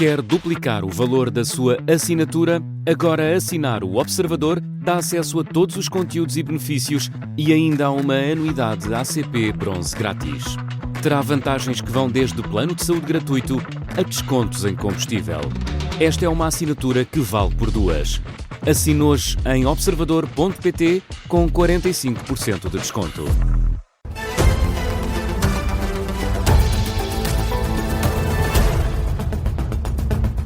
Quer duplicar o valor da sua assinatura? Agora assinar o Observador dá acesso a todos os conteúdos e benefícios e ainda há uma anuidade ACP Bronze grátis. Terá vantagens que vão desde plano de saúde gratuito a descontos em combustível. Esta é uma assinatura que vale por duas. Assine hoje em observador.pt com 45% de desconto.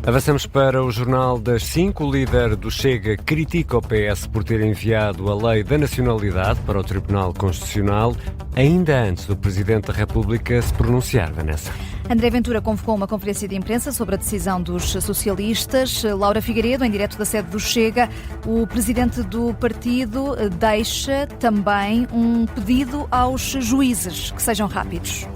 Avançamos para o Jornal das 5. O líder do Chega critica o PS por ter enviado a lei da nacionalidade para o Tribunal Constitucional ainda antes do Presidente da República se pronunciar, Vanessa. André Ventura convocou uma conferência de imprensa sobre a decisão dos socialistas. Laura Figueiredo, em direto da sede do Chega, o presidente do partido deixa também um pedido aos juízes que sejam rápidos.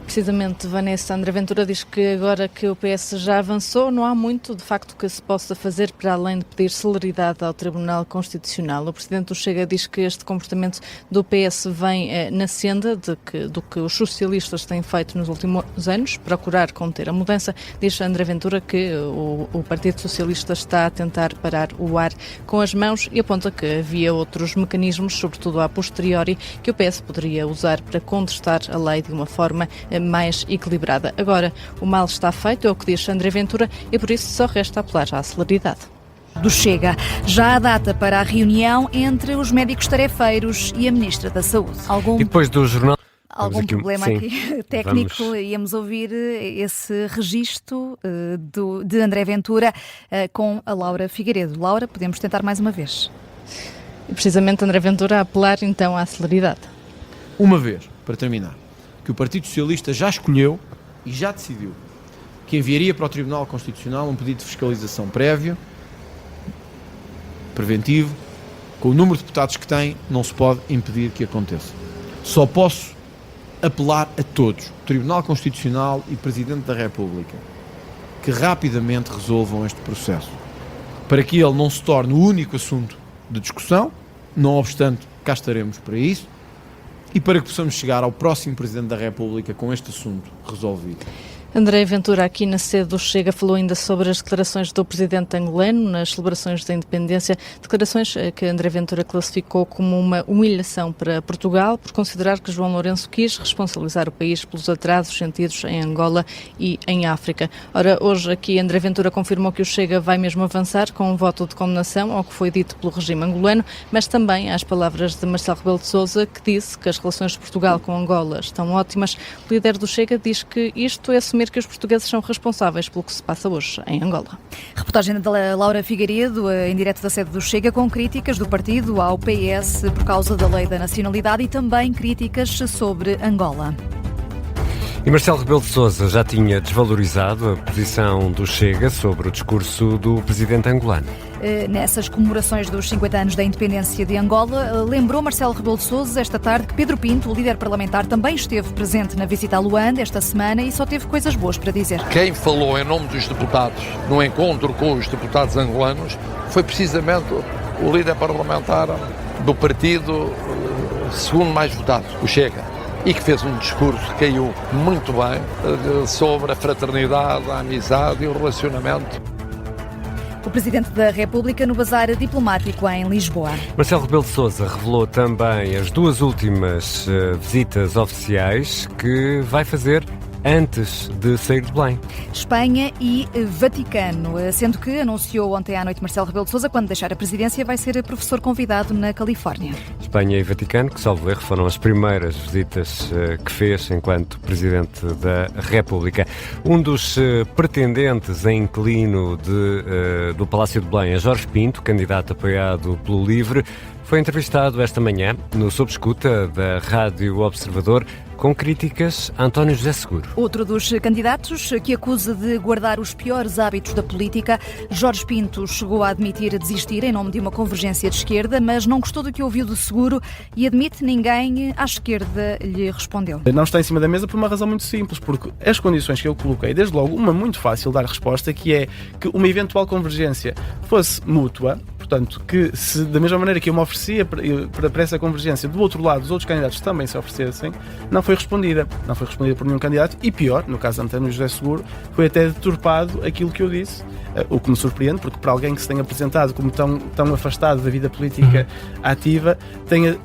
Precisamente, Vanessa, André Ventura diz que agora que o PS já avançou, não há muito, de facto, que se possa fazer para além de pedir celeridade ao Tribunal Constitucional. O Presidente do Chega diz que este comportamento do PS vem na senda do que os socialistas têm feito nos últimos anos, procurar conter a mudança. Diz André Ventura que o Partido Socialista está a tentar parar o ar com as mãos e aponta que havia outros mecanismos, sobretudo a posteriori, que o PS poderia usar para contestar a lei de uma forma mais equilibrada. Agora, o mal está feito, é o que diz André Ventura, e por isso só resta apelar à celeridade. Do Chega. Já há data para a reunião entre os médicos tarefeiros e a Ministra da Saúde. E depois do jornal... Algum problema aqui técnico? Íamos ouvir esse registro de André Ventura com a Laura Figueiredo. Laura, podemos tentar mais uma vez. E precisamente André Ventura a apelar então à celeridade. Uma vez, para terminar, que o Partido Socialista já escolheu e já decidiu que enviaria para o Tribunal Constitucional um pedido de fiscalização prévio, preventivo, com o número de deputados que tem, não se pode impedir que aconteça. Só posso apelar a todos, Tribunal Constitucional e Presidente da República, que rapidamente resolvam este processo, para que ele não se torne o único assunto de discussão, não obstante, cá estaremos para isso, e para que possamos chegar ao próximo Presidente da República com este assunto resolvido. André Ventura, aqui na sede do Chega, falou ainda sobre as declarações do presidente angolano nas celebrações da independência, declarações que André Ventura classificou como uma humilhação para Portugal, por considerar que João Lourenço quis responsabilizar o país pelos atrasos sentidos em Angola e em África. Ora, hoje aqui André Ventura confirmou que o Chega vai mesmo avançar com um voto de condenação ao que foi dito pelo regime angolano, mas também às palavras de Marcelo Rebelo de Sousa, que disse que as relações de Portugal com Angola estão ótimas. O líder do Chega diz que isto é assumir que os portugueses são responsáveis pelo que se passa hoje em Angola. Reportagem da Laura Figueiredo, em direto da sede do Chega, com críticas do partido ao PS por causa da lei da nacionalidade e também críticas sobre Angola. E Marcelo Rebelo de Sousa já tinha desvalorizado a posição do Chega sobre o discurso do presidente angolano. Nessas comemorações dos 50 anos da independência de Angola, lembrou Marcelo Rebelo de Sousa esta tarde que Pedro Pinto, o líder parlamentar, também esteve presente na visita a Luanda esta semana e só teve coisas boas para dizer. Quem falou em nome dos deputados no encontro com os deputados angolanos foi precisamente o líder parlamentar do partido segundo mais votado, o Chega, e que fez um discurso que caiu muito bem sobre a fraternidade, a amizade e o relacionamento. O Presidente da República no bazar diplomático em Lisboa. Marcelo Rebelo de Sousa revelou também as duas últimas visitas oficiais que vai fazer antes de sair de Belém. Espanha e Vaticano, sendo que anunciou ontem à noite Marcelo Rebelo de Sousa, quando deixar a presidência, vai ser professor convidado na Califórnia. Espanha e Vaticano, que, salvo erro, foram as primeiras visitas que fez enquanto Presidente da República. Um dos pretendentes em inquilino do Palácio de Belém é Jorge Pinto, candidato apoiado pelo LIVRE, foi entrevistado esta manhã no Sob Escuta da Rádio Observador, com críticas a António José Seguro. Outro dos candidatos que acusa de guardar os piores hábitos da política, Jorge Pinto chegou a admitir desistir em nome de uma convergência de esquerda, mas não gostou do que ouviu do Seguro e admite que ninguém à esquerda lhe respondeu. Não está em cima da mesa por uma razão muito simples, porque as condições que eu coloquei, desde logo uma muito fácil de dar resposta, que é que uma eventual convergência fosse mútua, portanto, que se da mesma maneira que eu me oferecia para essa convergência, do outro lado, os outros candidatos também se oferecessem, não foi respondida. Não foi respondida por nenhum candidato e pior, no caso de António José Seguro, foi até deturpado aquilo que eu disse, o que me surpreende, porque para alguém que se tenha apresentado como tão afastado da vida política ativa, tenha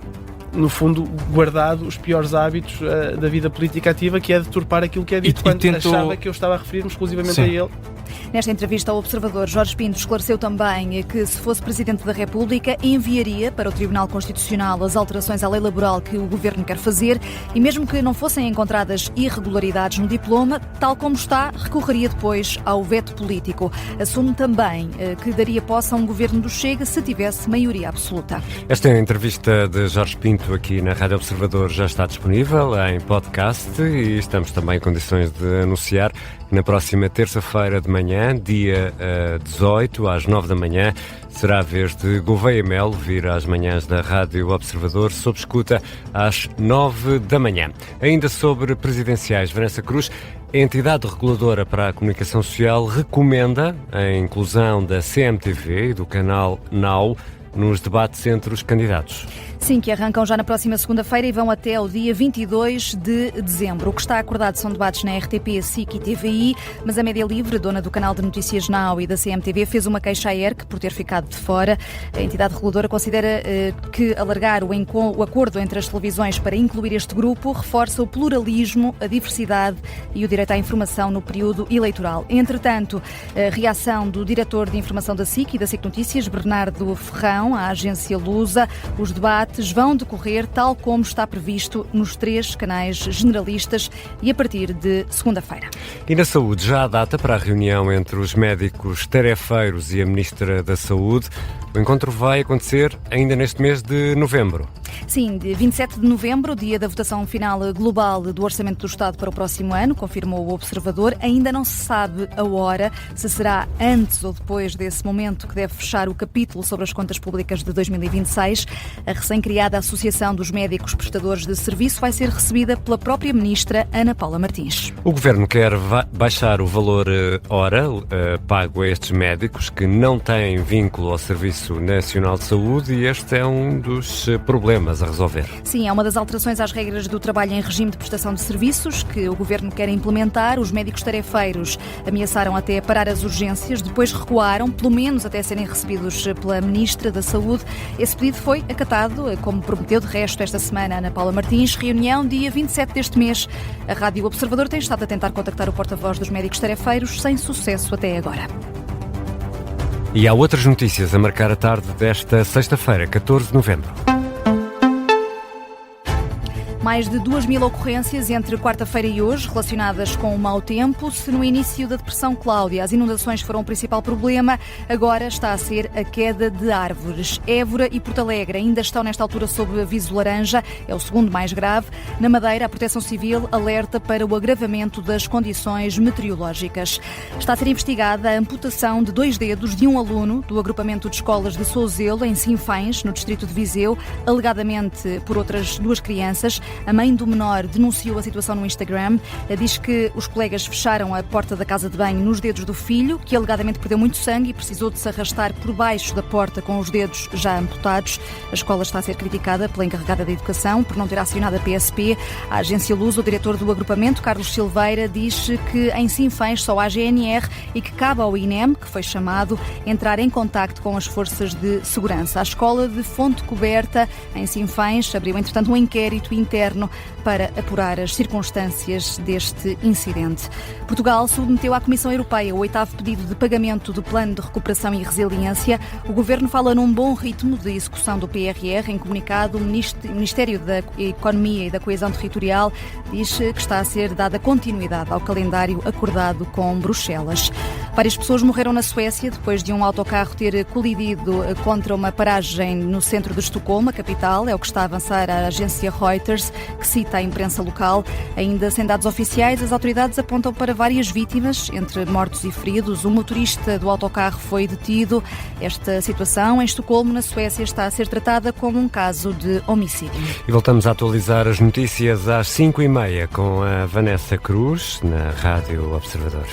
no fundo guardado os piores hábitos da vida política ativa, que é deturpar aquilo que é dito, quando achava que eu estava a referir-me exclusivamente a ele. Nesta entrevista ao Observador, Jorge Pinto esclareceu também que, se fosse Presidente da República, enviaria para o Tribunal Constitucional as alterações à lei laboral que o Governo quer fazer e, mesmo que não fossem encontradas irregularidades no diploma, tal como está, recorreria depois ao veto político. Assume também que daria posse a um Governo do Chega se tivesse maioria absoluta. Esta entrevista de Jorge Pinto aqui na Rádio Observador já está disponível em podcast e estamos também em condições de anunciar que na próxima terça-feira de manhã, dia 18, às 9 da manhã, será a vez de Gouveia Melo vir às manhãs da Rádio Observador, sob escuta às 9 da manhã. Ainda sobre presidenciais, Vanessa Cruz, a entidade reguladora para a comunicação social recomenda a inclusão da CMTV e do canal Now nos debates entre os candidatos. Sim, que arrancam já na próxima segunda-feira e vão até ao dia 22 de dezembro. O que está acordado são debates na RTP, SIC e TVI, mas a Média Livre, dona do canal de notícias Now e da CMTV, fez uma queixa à ERC por ter ficado de fora. A entidade reguladora considera que alargar o acordo entre as televisões para incluir este grupo reforça o pluralismo, a diversidade e o direito à informação no período eleitoral. Entretanto, a reação do diretor de informação da SIC e da SIC Notícias, Bernardo Ferrão, à agência Lusa, os debates vão decorrer tal como está previsto nos 3 canais generalistas e a partir de segunda-feira. E na saúde, já há data para a reunião entre os médicos tarefeiros e a Ministra da Saúde. O encontro vai acontecer ainda neste mês de novembro. Sim, de 27 de novembro, dia da votação final global do Orçamento do Estado para o próximo ano, confirmou o Observador. Ainda não se sabe a hora, se será antes ou depois desse momento que deve fechar o capítulo sobre as contas públicas de 2026. A recém-criada Associação dos Médicos Prestadores de Serviço vai ser recebida pela própria Ministra Ana Paula Martins. O Governo quer baixar o valor hora pago a estes médicos que não têm vínculo ao Serviço Nacional de Saúde e este é um dos problemas a resolver. Sim, é uma das alterações às regras do trabalho em regime de prestação de serviços que o Governo quer implementar. Os médicos tarefeiros ameaçaram até parar as urgências, depois recuaram, pelo menos até serem recebidos pela Ministra da Saúde. Esse pedido foi acatado, como prometeu de resto esta semana Ana Paula Martins. Reunião dia 27 deste mês. A Rádio Observador tem estado a tentar contactar o porta-voz dos médicos tarefeiros, sem sucesso até agora. E há outras notícias a marcar a tarde desta sexta-feira, 14 de novembro. Mais de 2.000 ocorrências entre quarta-feira e hoje relacionadas com o mau tempo. Se no início da Depressão Cláudia as inundações foram o principal problema, agora está a ser a queda de árvores. Évora e Porto Alegre ainda estão nesta altura sob aviso laranja, é o segundo mais grave. Na Madeira, a Proteção Civil alerta para o agravamento das condições meteorológicas. Está a ser investigada a amputação de 2 dedos de um aluno do agrupamento de escolas de Souzelo, em Sinfães, no distrito de Viseu, alegadamente por outras 2 crianças. A mãe do menor denunciou a situação no Instagram. Diz que os colegas fecharam a porta da casa de banho nos dedos do filho, que alegadamente perdeu muito sangue e precisou de se arrastar por baixo da porta com os dedos já amputados. A escola está a ser criticada pela encarregada da educação por não ter acionado a PSP. A agência Lusa, o diretor do agrupamento, Carlos Silveira, diz que em Sinfães só há GNR e que cabe ao INEM, que foi chamado, entrar em contacto com as forças de segurança. A escola de Fonte Coberta, em Sinfães, abriu entretanto um inquérito interno para apurar as circunstâncias deste incidente. Portugal submeteu à Comissão Europeia o 8º pedido de pagamento do Plano de Recuperação e Resiliência. O Governo fala num bom ritmo de execução do PRR. Em comunicado, o Ministério da Economia e da Coesão Territorial diz que está a ser dada continuidade ao calendário acordado com Bruxelas. Várias pessoas morreram na Suécia depois de um autocarro ter colidido contra uma paragem no centro de Estocolmo, a capital. É o que está a avançar a agência Reuters, que cita a imprensa local. Ainda sem dados oficiais, as autoridades apontam para várias vítimas, entre mortos e feridos. O motorista do autocarro foi detido. Esta situação em Estocolmo, na Suécia, está a ser tratada como um caso de homicídio. E voltamos a atualizar as notícias às 5h30 com a Vanessa Cruz, na Rádio Observador.